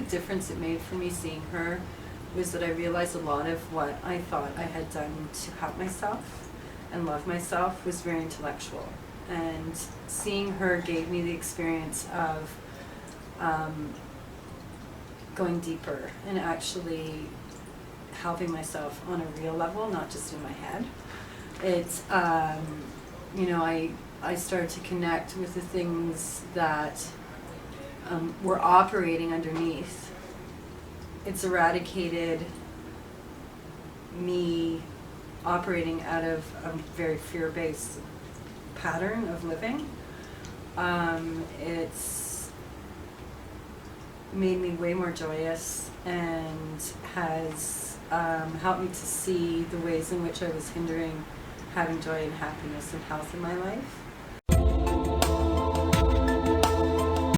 difference it made for me seeing her was that I realized a lot of what I thought I had done to help myself and love myself was very intellectual. And seeing her gave me the experience of going deeper and actually helping myself on a real level, not just in my head. It's, you know, I started to connect with the things that were operating underneath. It's eradicated me operating out of a very fear-based pattern of living. It's made me way more joyous and has helped me to see the ways in which I was hindering having joy and happiness and health in my life.